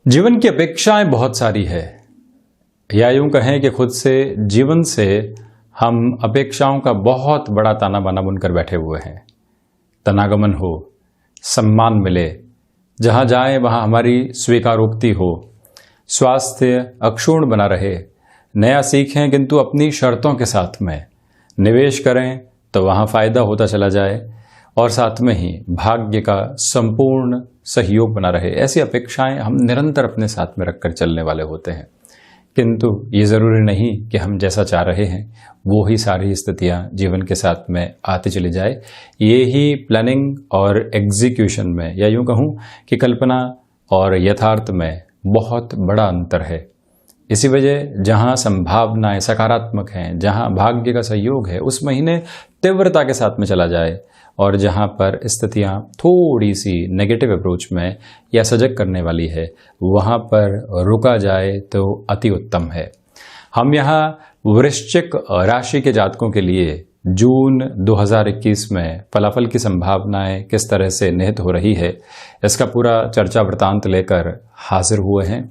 जीवन की अपेक्षाएं बहुत सारी है, या यूं कहें कि खुद से जीवन से हम अपेक्षाओं का बहुत बड़ा ताना बाना बुनकर बैठे हुए हैं। तनागमन हो, सम्मान मिले, जहां जाएं वहां हमारी स्वीकारोक्ति हो, स्वास्थ्य अक्षुण्ण बना रहे, नया सीखें किंतु अपनी शर्तों के साथ में, निवेश करें तो वहां फायदा होता चला जाए और साथ में ही भाग्य का संपूर्ण सहयोग बना रहे। ऐसी अपेक्षाएं हम निरंतर अपने साथ में रखकर चलने वाले होते हैं, किंतु ये ज़रूरी नहीं कि हम जैसा चाह रहे हैं वो ही सारी स्थितियां जीवन के साथ में आती चली जाए। ये ही प्लानिंग और एग्जीक्यूशन में, या यूं कहूं कि कल्पना और यथार्थ में बहुत बड़ा अंतर है। इसी वजह जहां संभावनाएं सकारात्मक हैं, जहां भाग्य का सहयोग है, उस महीने तीव्रता के साथ में चला जाए, और जहां पर स्थितियां थोड़ी सी नेगेटिव अप्रोच में या सजग करने वाली है वहां पर रुका जाए तो अति उत्तम है। हम यहाँ वृश्चिक राशि के जातकों के लिए जून 2021 में फलाफल की संभावनाएं किस तरह से निहित हो रही है, इसका पूरा चर्चा वृतांत लेकर हाजिर हुए हैं।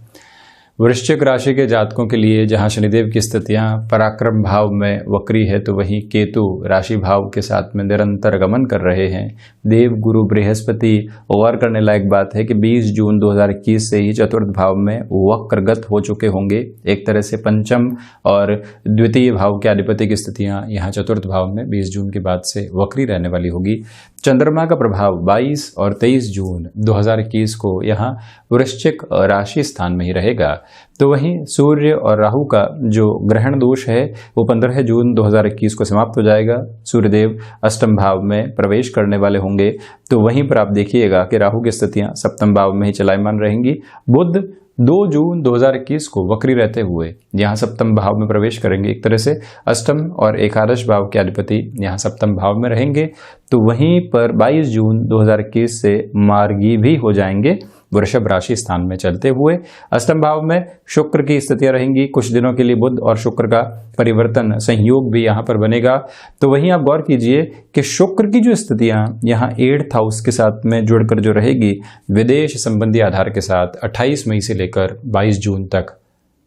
वृश्चिक राशि के जातकों के लिए जहां शनिदेव की स्थितियां पराक्रम भाव में वक्री है, तो वहीं केतु राशि भाव के साथ में निरंतर गमन कर रहे हैं। देव गुरु बृहस्पति, गौर करने लायक बात है कि 20 जून 2021 से ही चतुर्थ भाव में वक्रगत हो चुके होंगे। एक तरह से पंचम और द्वितीय भाव के अधिपति की स्थितियां यहाँ चतुर्थ भाव में 20 जून के बाद से वक्री रहने वाली होगी। चंद्रमा का प्रभाव 22 और 23 जून 2021 को यहाँ वृश्चिक राशि स्थान में ही रहेगा। तो वहीं सूर्य और राहु का जो ग्रहण दोष है वो 15 जून 2021 को समाप्त हो जाएगा। सूर्यदेव अष्टम भाव में प्रवेश करने वाले होंगे, तो वहीं पर आप देखिएगा कि राहु की स्थितियां सप्तम भाव में ही चलायमान रहेंगी। बुध 2 जून 2021 को वक्री रहते हुए यहाँ सप्तम भाव में प्रवेश करेंगे। एक तरह से अष्टम और एकादश भाव के अधिपति यहाँ सप्तम भाव में रहेंगे, तो वहीं पर 22 जून 2021 से मार्गी भी हो जाएंगे वृषभ राशि स्थान में चलते हुए। अष्टम भाव में शुक्र की स्थितियां रहेंगी। कुछ दिनों के लिए बुध और शुक्र का परिवर्तन संयोग भी यहाँ पर बनेगा। तो वहीं आप गौर कीजिए कि शुक्र की जो स्थितियां यहाँ 8th हाउस के साथ में जुड़कर जो रहेगी, विदेश संबंधी आधार के साथ 28 मई से लेकर 22 जून तक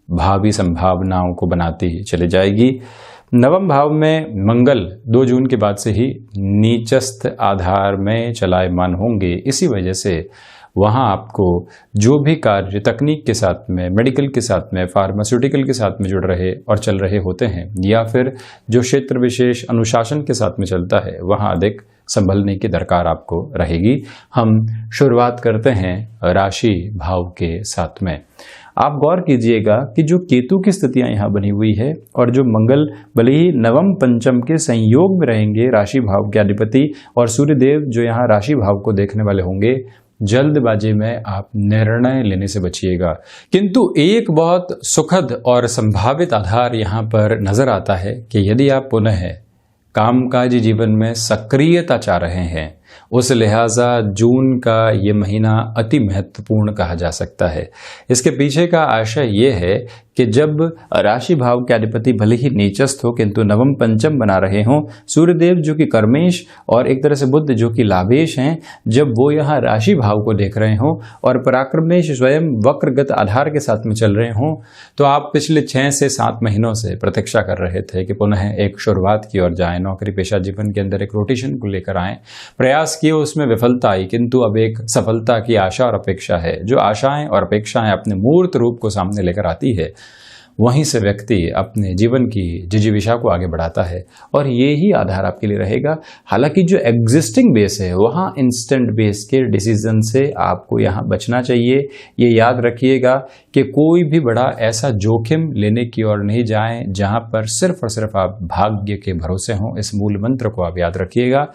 भावी संभावनाओं को बनाती चली जाएगी। नवम भाव में मंगल 2 जून के बाद से ही नीचस्थ आधार में चलायमान होंगे। इसी वजह से वहाँ आपको जो भी कार्य तकनीक के साथ में, मेडिकल के साथ में, फार्मास्यूटिकल के साथ में जुड़ रहे और चल रहे होते हैं, या फिर जो क्षेत्र विशेष अनुशासन के साथ में चलता है, वहाँ अधिक संभलने की दरकार आपको रहेगी। हम शुरुआत करते हैं राशि भाव के साथ में। आप गौर कीजिएगा कि जो केतु की स्थितियां यहाँ बनी हुई है और जो मंगल भले ही नवम पंचम के संयोग में रहेंगे राशि भाव के अधिपति, और सूर्यदेव जो यहाँ राशि भाव को देखने वाले होंगे, जल्दबाजी में आप निर्णय लेने से बचिएगा। किंतु एक बहुत सुखद और संभावित आधार यहाँ पर नजर आता है कि यदि आप पुनः कामकाजी जीवन में सक्रियता चाह रहे हैं, उस लिहाजा जून का ये महीना अति महत्वपूर्ण कहा जा सकता है। इसके पीछे का आशय ये है कि जब राशि भाव के अधिपति भले ही नीचस्थ हो किंतु नवम पंचम बना रहे हों, सूर्यदेव जो कि कर्मेश और एक तरह से बुध जो कि लाभेश हैं, जब वो यहाँ राशि भाव को देख रहे हों और पराक्रमेश स्वयं वक्रगत आधार के साथ में चल रहे हों, तो आप पिछले 6 से 7 महीनों से प्रतीक्षा कर रहे थे कि पुनः एक शुरुआत की ओर जाएं, नौकरी पेशा जीवन के अंदर एक रोटेशन को लेकर आएं। प्रयास किए, उसमें विफलता आई, किंतु अब एक सफलता की आशा और अपेक्षा है। जो आशाएं और अपेक्षाएं अपने मूर्त रूप को सामने लेकर आती है, वहीं से व्यक्ति अपने जीवन की जिजीविषा को आगे बढ़ाता है, और ये ही आधार आपके लिए रहेगा। हालांकि जो एग्जिस्टिंग बेस है वहाँ इंस्टेंट बेस के डिसीजन से आपको यहाँ बचना चाहिए। ये याद रखिएगा कि कोई भी बड़ा ऐसा जोखिम लेने की ओर नहीं जाएं जहाँ पर सिर्फ और सिर्फ आप भाग्य के भरोसे हों। इस मूल मंत्र को आप याद रखिएगा।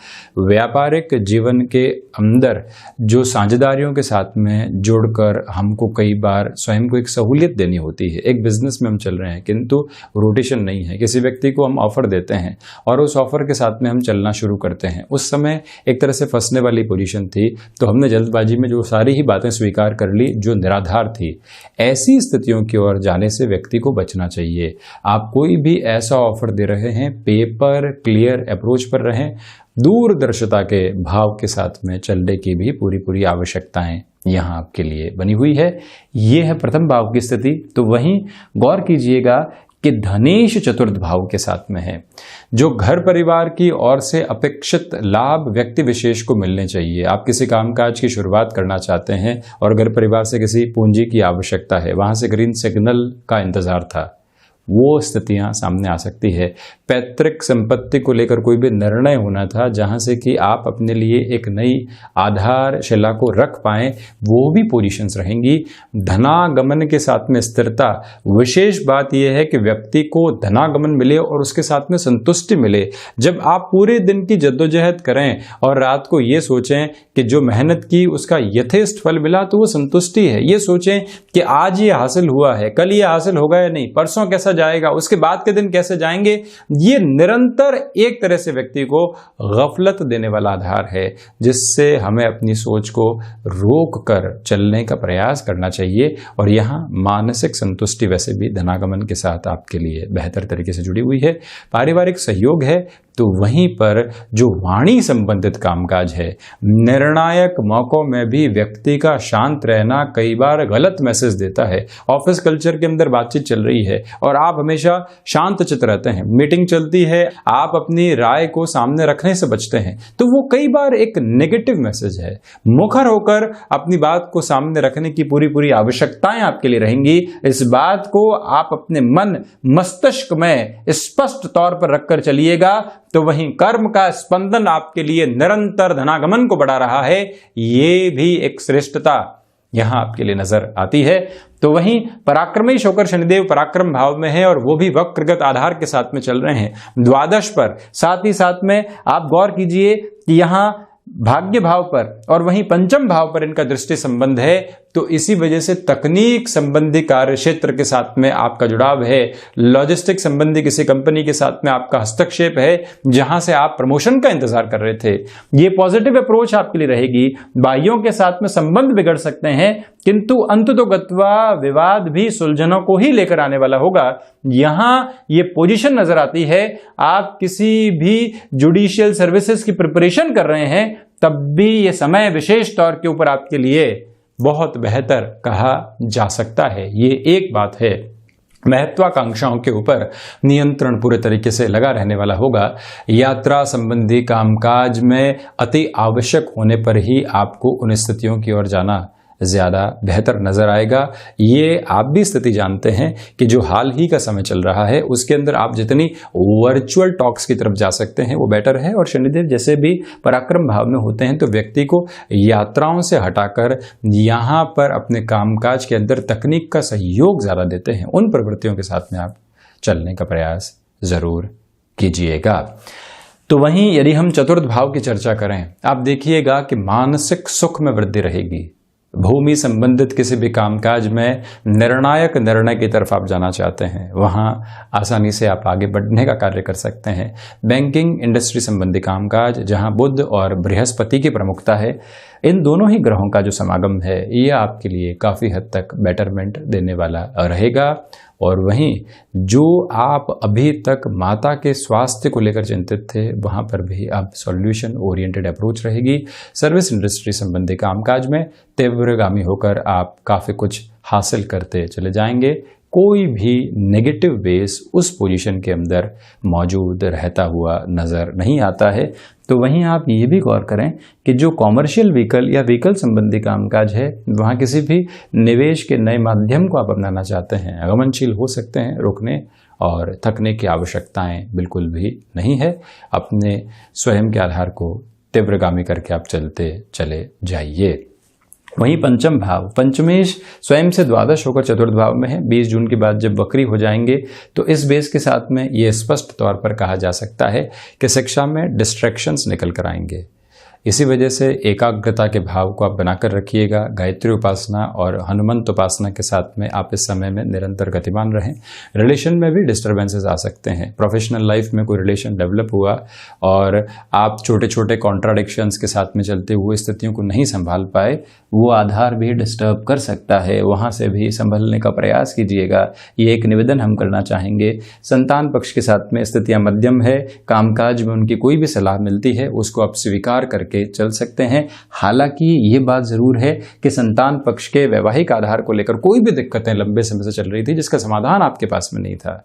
व्यापारिक जीवन के अंदर जो साझेदारियों के साथ में जुड़कर हमको कई बार स्वयं को एक सहूलियत देनी होती है, एक बिजनेस में हम चल रहे हैं किंतु रोटेशन नहीं है, किसी व्यक्ति को हम ऑफर देते हैं और उस ऑफर के साथ में हम चलना शुरू करते हैं, उस समय एक तरह से फंसने वाली पोजीशन थी, तो हमने जल्दबाजी में जो सारी ही बातें स्वीकार कर ली जो निराधार थी। ऐसी स्थितियों की ओर जाने से व्यक्ति को बचना चाहिए। आप कोई भी ऐसा ऑफर दे रहे हैं, पेपर क्लियर अप्रोच पर रहें, दूरदर्शिता के भाव के साथ में चलने की भी पूरी पूरी आवश्यकताएं यहाँ आपके लिए बनी हुई है। ये है प्रथम भाव की स्थिति। तो वहीं गौर कीजिएगा कि धनेश चतुर्थ भाव के साथ में है। जो घर परिवार की ओर से अपेक्षित लाभ व्यक्ति विशेष को मिलने चाहिए। आप किसी कामकाज की शुरुआत करना चाहते हैं और घर परिवार से किसी पूंजी की आवश्यकता है, वहां से ग्रीन सिग्नल का इंतजार था, वो स्थितियां सामने आ सकती है। पैतृक संपत्ति को लेकर कोई भी निर्णय होना था जहां से कि आप अपने लिए एक नई आधारशिला को रख पाएं, वो भी पोजीशंस रहेंगी। धनागमन के साथ में स्थिरता, विशेष बात यह है कि व्यक्ति को धनागमन मिले और उसके साथ में संतुष्टि मिले। जब आप पूरे दिन की जद्दोजहद करें और रात को ये सोचें कि जो मेहनत की उसका यथेष्ट फल मिला, तो वो संतुष्टि है। ये सोचें कि आज ये हासिल हुआ है, कल ये हासिल होगा या नहीं, परसों कैसा जाएगा, उसके बाद के दिन कैसे जाएंगे, ये निरंतर एक तरह से व्यक्ति को गफलत देने वाला आधार है, जिससे हमें अपनी सोच को रोक कर चलने का प्रयास करना चाहिए। और यहां मानसिक संतुष्टि वैसे भी धनागमन के साथ आपके लिए बेहतर तरीके से जुड़ी हुई है। पारिवारिक सहयोग है, तो वहीं पर जो वाणी संबंधित कामकाज है, निर्णायक मौकों में भी व्यक्ति का शांत रहना कई बार गलत मैसेज देता है। ऑफिस कल्चर के अंदर बातचीत चल रही है और आप हमेशा शांत चित्त रहते हैं, मीटिंग चलती है, आप अपनी राय को सामने रखने से बचते हैं, तो वो कई बार एक नेगेटिव मैसेज है। मुखर होकर अपनी बात को सामने रखने की पूरी पूरी आवश्यकताएं आपके लिए रहेंगी। इस बात को आप अपने मन मस्तिष्क में स्पष्ट तौर पर रखकर चलिएगा, तो वहीं कर्म का स्पंदन आपके लिए निरंतर धनागमन को बढ़ा रहा है। ये भी एक श्रेष्ठता यहां आपके लिए नजर आती है। तो वहीं पराक्रमेश होकर शनिदेव पराक्रम भाव में है और वो भी वक्रगत आधार के साथ में चल रहे हैं द्वादश पर। साथ ही साथ में आप गौर कीजिए कि यहां भाग्य भाव पर और वहीं पंचम भाव पर इनका दृष्टि संबंध है, तो इसी वजह से तकनीक संबंधी कार्य क्षेत्र के साथ में आपका जुड़ाव है। लॉजिस्टिक संबंधी किसी कंपनी के साथ में आपका हस्तक्षेप है, जहां से आप प्रमोशन का इंतजार कर रहे थे। ये पॉजिटिव अप्रोच आपके लिए रहेगी। भाइयों के साथ में संबंध बिगड़ सकते हैं, किंतु अंततोगत्वा विवाद भी सुलझनों को ही लेकर आने वाला होगा। यहां ये पोजीशन नजर आती है, आप किसी भी जुडिशियल सर्विसेज की प्रिपरेशन कर रहे हैं, तब भी ये समय विशेष तौर के ऊपर आपके लिए बहुत बेहतर कहा जा सकता है। ये एक बात है। महत्वाकांक्षाओं के ऊपर नियंत्रण पूरे तरीके से लगा रहने वाला होगा। यात्रा संबंधी कामकाज में अति आवश्यक होने पर ही आपको उन स्थितियों की ओर जाना ज्यादा बेहतर नजर आएगा। ये आप भी स्थिति जानते हैं कि जो हाल ही का समय चल रहा है, उसके अंदर आप जितनी वर्चुअल टॉक्स की तरफ जा सकते हैं वो बेटर है। और शनिदेव जैसे भी पराक्रम भाव में होते हैं, तो व्यक्ति को यात्राओं से हटाकर यहाँ पर अपने कामकाज के अंदर तकनीक का सहयोग ज्यादा देते हैं। उन प्रवृत्तियों के साथ में आप चलने का प्रयास जरूर कीजिएगा। तो वहीं यदि हम चतुर्थ भाव की चर्चा करें, आप देखिएगा कि मानसिक सुख में वृद्धि रहेगी। भूमि संबंधित किसी भी कामकाज में निर्णायक निर्णय की तरफ आप जाना चाहते हैं, वहां आसानी से आप आगे बढ़ने का कार्य कर सकते हैं। बैंकिंग इंडस्ट्री संबंधी कामकाज, जहां बुध और बृहस्पति की प्रमुखता है, इन दोनों ही ग्रहों का जो समागम है, ये आपके लिए काफ़ी हद तक बेटरमेंट देने वाला रहेगा। और वहीं जो आप अभी तक माता के स्वास्थ्य को लेकर चिंतित थे, वहाँ पर भी अब सॉल्यूशन ओरिएंटेड अप्रोच रहेगी। सर्विस इंडस्ट्री संबंधी कामकाज में तीव्रगामी होकर आप काफ़ी कुछ हासिल करते चले जाएंगे। कोई भी नेगेटिव बेस उस पोजीशन के अंदर मौजूद रहता हुआ नज़र नहीं आता है। तो वहीं आप ये भी गौर करें कि जो कॉमर्शियल व्हीकल या व्हीकल संबंधी कामकाज है, वहाँ किसी भी निवेश के नए माध्यम को आप अपनाना चाहते हैं, आगमनशील हो सकते हैं। रुकने और थकने की आवश्यकताएं बिल्कुल भी नहीं है। अपने स्वयं के आधार को तीव्रगामी करके आप चलते चले जाइए। वहीं पंचम भाव, पंचमेश स्वयं से द्वादश होकर चतुर्थ भाव में है। 20 जून के बाद जब वक्री हो जाएंगे, तो इस बेस के साथ में ये स्पष्ट तौर पर कहा जा सकता है कि शिक्षा में डिस्ट्रैक्शंस निकल कर आएंगे। इसी वजह से एकाग्रता के भाव को आप बनाकर रखिएगा। गायत्री उपासना और हनुमंत उपासना के साथ में आप इस समय में निरंतर गतिमान रहें। रिलेशन में भी डिस्टर्बेंसेस आ सकते हैं। प्रोफेशनल लाइफ में कोई रिलेशन डेवलप हुआ और आप छोटे छोटे कॉन्ट्राडिक्शंस के साथ में चलते हुए स्थितियों को नहीं संभाल पाए, वो आधार भी डिस्टर्ब कर सकता है। वहाँ से भी संभलने का प्रयास कीजिएगा, ये एक निवेदन हम करना चाहेंगे। संतान पक्ष के साथ में स्थितियाँ मध्यम है। कामकाज में उनकी कोई भी सलाह मिलती है उसको आप स्वीकार करके चल सकते हैं। हालांकि ये बात जरूर है कि संतान पक्ष के वैवाहिक आधार को लेकर कोई भी दिक्कतें लंबे समय से चल रही थी जिसका समाधान आपके पास में नहीं था,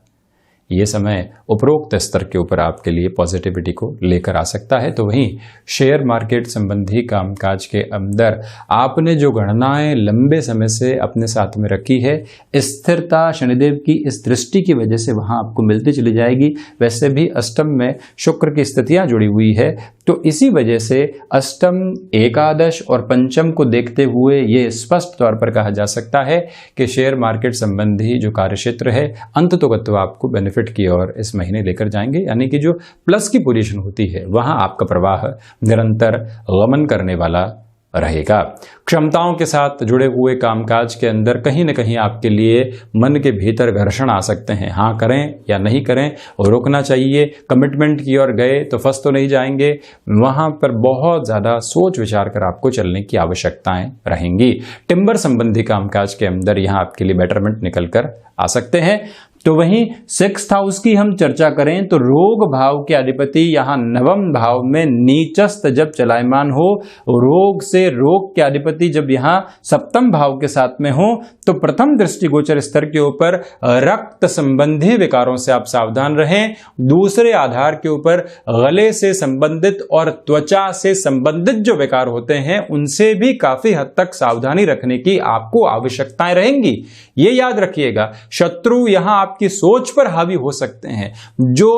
ये समय उपरोक्त स्तर के ऊपर आपके लिए पॉजिटिविटी को लेकर आ सकता है। तो वहीं शेयर मार्केट संबंधी कामकाज के अंदर आपने जो गणनाएं लंबे समय से अपने साथ में रखी है, स्थिरता शनिदेव की इस दृष्टि की वजह से वहां आपको मिलती चली जाएगी। वैसे भी अष्टम में शुक्र की स्थितियां जुड़ी हुई है, तो इसी वजह से अष्टम, एकादश और पंचम को देखते हुए ये स्पष्ट तौर पर कहा जा सकता है कि शेयर मार्केट संबंधी जो कार्यक्षेत्र है अंततोगत्वा आपको बेनिफिट की ओर इस महीने लेकर जाएंगे। यानी कि जो प्लस की पोजीशन होती है वहां आपका प्रवाह निरंतर गमन करने वाला रहेगा। क्षमताओं के साथ जुड़े हुए कामकाज के अंदर कहीं न कहीं आपके लिए मन के भीतर घर्षण आ सकते हैं। हाँ करें या नहीं करें, और रोकना चाहिए। कमिटमेंट की ओर गए तो फंस तो नहीं जाएंगे, वहां पर बहुत ज़्यादा सोच विचार कर आपको चलने की आवश्यकताएं रहेंगी। टिम्बर संबंधी कामकाज के अंदर यहाँ आपके लिए बेटरमेंट निकल कर आ सकते हैं। तो वहीं 6th हाउस की हम चर्चा करें तो रोग भाव के अधिपति यहाँ नवम भाव में नीचस्थ जब चलायमान हो, रोग से रोग के अधिपति जब यहाँ सप्तम भाव के साथ में हो, तो प्रथम दृष्टिगोचर स्तर के ऊपर रक्त संबंधी विकारों से आप सावधान रहें। दूसरे आधार के ऊपर गले से संबंधित और त्वचा से संबंधित जो विकार होते हैं उनसे भी काफी हद तक सावधानी रखने की आपको आवश्यकताएं रहेंगी। ये याद रखिएगा, शत्रु यहाँ आपकी सोच पर हावी हो सकते हैं। जो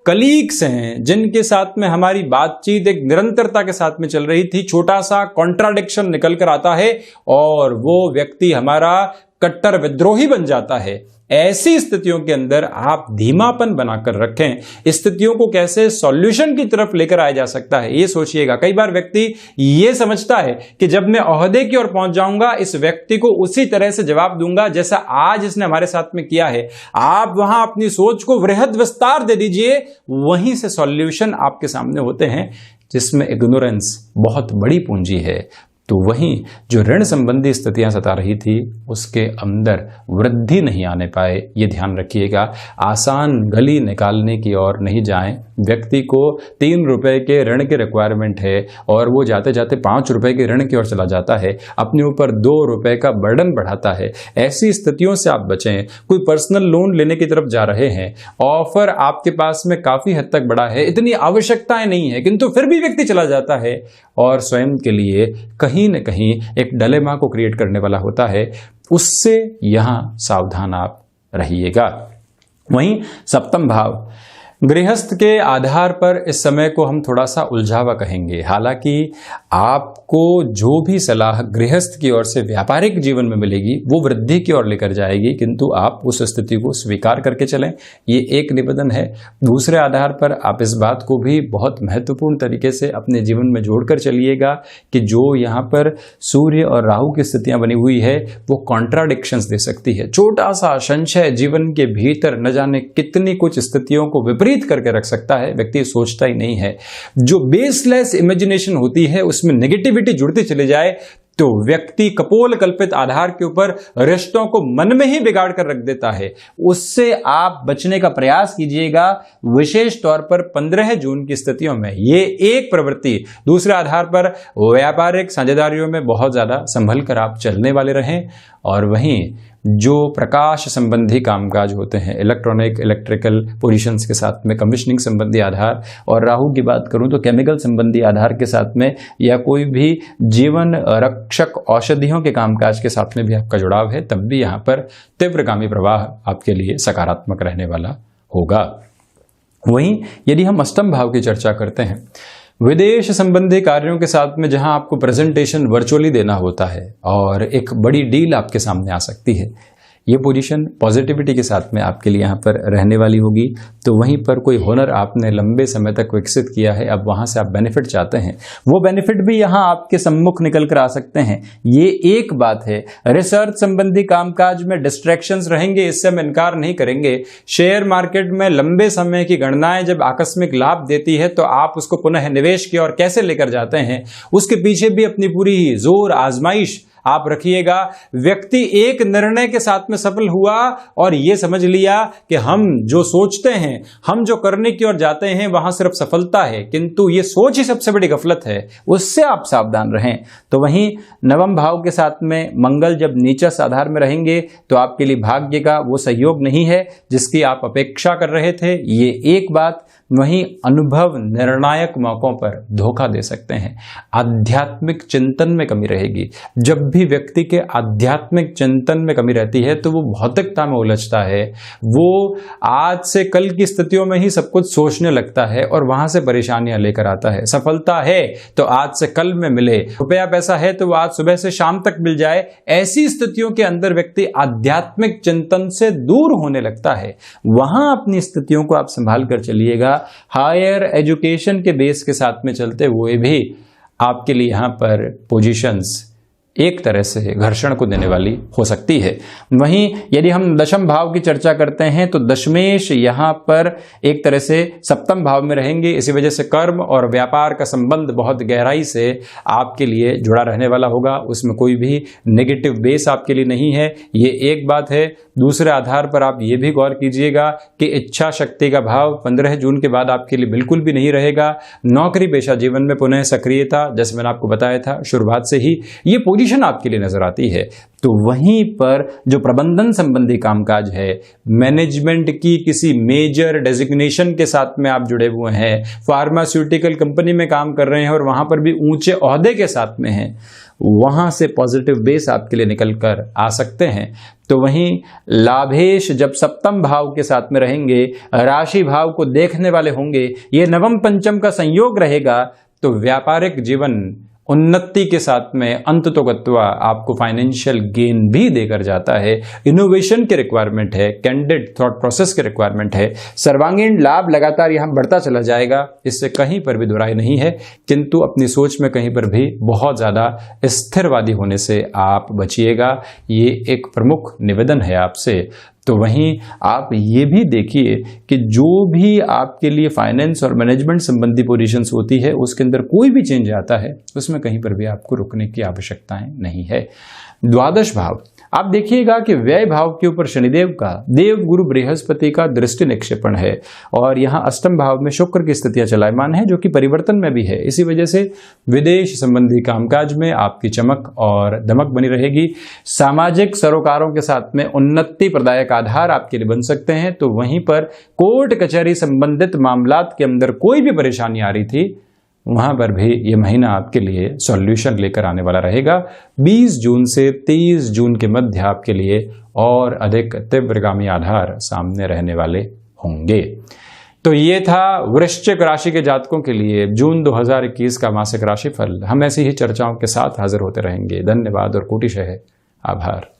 कलीग्स हैं जिनके साथ में हमारी बातचीत एक निरंतरता के साथ में चल रही थी, छोटा सा कॉन्ट्राडिक्शन निकल कर आता है और वो व्यक्ति हमारा कट्टर विद्रोही बन जाता है। ऐसी स्थितियों के अंदर आप धीमापन बनाकर रखें। स्थितियों को कैसे सॉल्यूशन की तरफ लेकर आया जा सकता है ये सोचिएगा। कई बार व्यक्ति ये समझता है कि जब मैं ओहदे की ओर पहुंच जाऊंगा इस व्यक्ति को उसी तरह से जवाब दूंगा जैसा आज इसने हमारे साथ में किया है। आप वहां अपनी सोच को वृहद विस्तार दे दीजिए, वहीं से सॉल्यूशन आपके सामने होते हैं, जिसमें इग्नोरेंस बहुत बड़ी पूंजी है। तो वहीं जो ऋण संबंधी स्थितियां सता रही थी उसके अंदर वृद्धि नहीं आने पाए, ये ध्यान रखिएगा। आसान गली निकालने की ओर नहीं जाएं। व्यक्ति को 3 रुपए के ऋण की रिक्वायरमेंट है और वो जाते जाते 5 रुपए के ऋण की ओर चला जाता है, अपने ऊपर 2 रुपए का बर्डन बढ़ाता है। ऐसी स्थितियों से आप बचें। कोई पर्सनल लोन लेने की तरफ जा रहे हैं, ऑफर आपके पास में काफी हद तक बड़ा है, इतनी आवश्यकताएं नहीं है, किंतु फिर भी व्यक्ति चला जाता है और स्वयं के लिए कहीं न कहीं एक डिलेमा को क्रिएट करने वाला होता है। उससे यहां सावधान आप रहिएगा। वहीं सप्तम भाव गृहस्थ के आधार पर इस समय को हम थोड़ा सा उलझावा कहेंगे। हालांकि आपको जो भी सलाह गृहस्थ की ओर से व्यापारिक जीवन में मिलेगी वो वृद्धि की ओर लेकर जाएगी, किंतु आप उस स्थिति को स्वीकार करके चलें, ये एक निवेदन है। दूसरे आधार पर आप इस बात को भी बहुत महत्वपूर्ण तरीके से अपने जीवन में जोड़कर चलिएगा कि जो यहाँ पर सूर्य और राहु की स्थितियां बनी हुई है वो कॉन्ट्राडिक्शंस दे सकती है। छोटा सा संशय जीवन के भीतर न जाने कितनी कुछ स्थितियों को विपरीत करके रख सकता है, व्यक्ति सोचता ही नहीं है। जो बेसलेस इमेजिनेशन होती है उसमें नेगेटिविटी जुड़ती चली जाए तो व्यक्ति कपोल कल्पित आधार के ऊपर रिश्तों को मन में ही बिगाड़ कर रख देता है। उससे आप बचने का प्रयास कीजिएगा, विशेष तौर पर 15 जून की स्थितियों में। ये एक प्रवृत्ति। दूसरे आधार पर व्यापारिक साझेदारियों में बहुत ज्यादा संभल कर आप चलने वाले रहें। और वहीं जो प्रकाश संबंधी कामकाज होते हैं, इलेक्ट्रॉनिक इलेक्ट्रिकल पोजीशंस के साथ में कमीशनिंग संबंधी आधार, और राहु की बात करूं तो केमिकल संबंधी आधार के साथ में, या कोई भी जीवन रक्षक औषधियों के कामकाज के साथ में भी आपका जुड़ाव है, तब भी यहाँ पर तीव्रगामी प्रवाह आपके लिए सकारात्मक रहने वाला होगा। वहीं यदि हम अष्टम भाव की चर्चा करते हैं, विदेश संबंधी कार्यों के साथ में जहां आपको प्रेजेंटेशन वर्चुअली देना होता है और एक बड़ी डील आपके सामने आ सकती है, ये पोजीशन पॉजिटिविटी के साथ में आपके लिए यहाँ पर रहने वाली होगी। तो वहीं पर कोई हुनर आपने लंबे समय तक विकसित किया है, अब वहाँ से आप बेनिफिट चाहते हैं, वो बेनिफिट भी यहाँ आपके सम्मुख निकल कर आ सकते हैं, ये एक बात है। रिसर्च संबंधी कामकाज में डिस्ट्रैक्शंस रहेंगे, इससे हम इनकार नहीं करेंगे। शेयर मार्केट में लंबे समय की गणनाएं जब आकस्मिक लाभ देती है तो आप उसको पुनः निवेश की ओर कैसे लेकर जाते हैं, उसके पीछे भी अपनी पूरी जोर आजमाइश आप रखिएगा। व्यक्ति एक निर्णय के साथ में सफल हुआ और यह समझ लिया कि हम जो सोचते हैं, हम जो करने की ओर जाते हैं, वहां सिर्फ सफलता है, किंतु ये सोच ही सबसे बड़ी गफलत है, उससे आप सावधान रहें। तो वहीं नवम भाव के साथ में मंगल जब नीचस्थ आधार में रहेंगे तो आपके लिए भाग्य का वो सहयोग नहीं है जिसकी आप अपेक्षा कर रहे थे, ये एक बात। वहीं अनुभव निर्णायक मौकों पर धोखा दे सकते हैं। आध्यात्मिक चिंतन में कमी रहेगी। जब भी व्यक्ति के आध्यात्मिक चिंतन में कमी रहती है तो वो भौतिकता में उलझता है, वो आज से कल की स्थितियों में ही सब कुछ सोचने लगता है और वहां से परेशानियां लेकर आता है। सफलता है तो आज से कल में मिले, रुपया पैसा है तो वो आज सुबह से शाम तक मिल जाए, ऐसी स्थितियों के अंदर व्यक्ति आध्यात्मिक चिंतन से दूर होने लगता है। वहां अपनी स्थितियों को आप संभाल कर चलिएगा। हायर एजुकेशन के बेस के साथ में चलते हुए भी आपके लिए यहां पर पोजीशंस एक तरह से घर्षण को देने वाली हो सकती है। वहीं यदि हम दशम भाव की चर्चा करते हैं तो दशमेश यहां पर एक तरह से सप्तम भाव में रहेंगे, इसी वजह से कर्म और व्यापार का संबंध बहुत गहराई से आपके लिए जुड़ा रहने वाला होगा। उसमें कोई भी नेगेटिव बेस आपके लिए नहीं है, ये एक बात है। दूसरे आधार पर आप ये भी गौर कीजिएगा कि इच्छा शक्ति का भाव 15 जून के बाद आपके लिए बिल्कुल भी नहीं रहेगा। नौकरी पेशा जीवन में पुनः सक्रियता, जैसे मैंने आपको बताया था शुरुआत से ही, ये पोजीशन आपके लिए नजर आती है। तो वहीं पर जो प्रबंधन संबंधी कामकाज है, मैनेजमेंट की किसी मेजर डेजिग्नेशन के साथ में आप जुड़े हुए हैं, फार्मास्यूटिकल कंपनी में काम कर रहे हैं और वहां पर भी ऊंचे ओहदे के साथ में हैं, वहां से पॉजिटिव बेस आपके लिए निकल कर आ सकते हैं। तो वहीं लाभेश जब सप्तम भाव के साथ में रहेंगे, राशि भाव को देखने वाले होंगे, ये नवम पंचम का संयोग रहेगा, तो व्यापारिक जीवन उन्नति के साथ में अंततोगत्वा आपको फाइनेंशियल गेन भी देकर जाता है। इनोवेशन की रिक्वायरमेंट है, कैंडिड थॉट प्रोसेस की रिक्वायरमेंट है। सर्वांगीण लाभ लगातार यहां बढ़ता चला जाएगा, इससे कहीं पर भी दुराई नहीं है, किंतु अपनी सोच में कहीं पर भी बहुत ज्यादा स्थिरवादी होने से आप बचिएगा, ये एक प्रमुख निवेदन है आपसे। तो वहीं आप ये भी देखिए कि जो भी आपके लिए फाइनेंस और मैनेजमेंट संबंधी पोजीशंस होती है, उसके अंदर कोई भी चेंज आता है, उसमें कहीं पर भी आपको रुकने की आवश्यकताएं नहीं है। द्वादश भाव आप देखिएगा कि व्यय भाव के ऊपर शनिदेव का देव गुरु बृहस्पति का दृष्टि निक्षेपण है और यहां अष्टम भाव में शुक्र की स्थितियां चलायमान है, जो कि परिवर्तन में भी है। इसी वजह से विदेश संबंधी कामकाज में आपकी चमक और दमक बनी रहेगी। सामाजिक सरोकारों के साथ में उन्नति प्रदायक आधार आपके लिए बन सकते हैं। तो वहीं पर कोर्ट कचहरी संबंधित मामलात के अंदर कोई भी परेशानी आ रही थी, वहां पर भी ये महीना आपके लिए सॉल्यूशन लेकर आने वाला रहेगा। 20 जून से 23 जून के मध्य आपके लिए और अधिक तीव्रगामी आधार सामने रहने वाले होंगे। तो ये था वृश्चिक राशि के जातकों के लिए जून 2021 का मासिक राशिफल। हम ऐसी ही चर्चाओं के साथ हाजिर होते रहेंगे। धन्यवाद और कोटिशः आभार।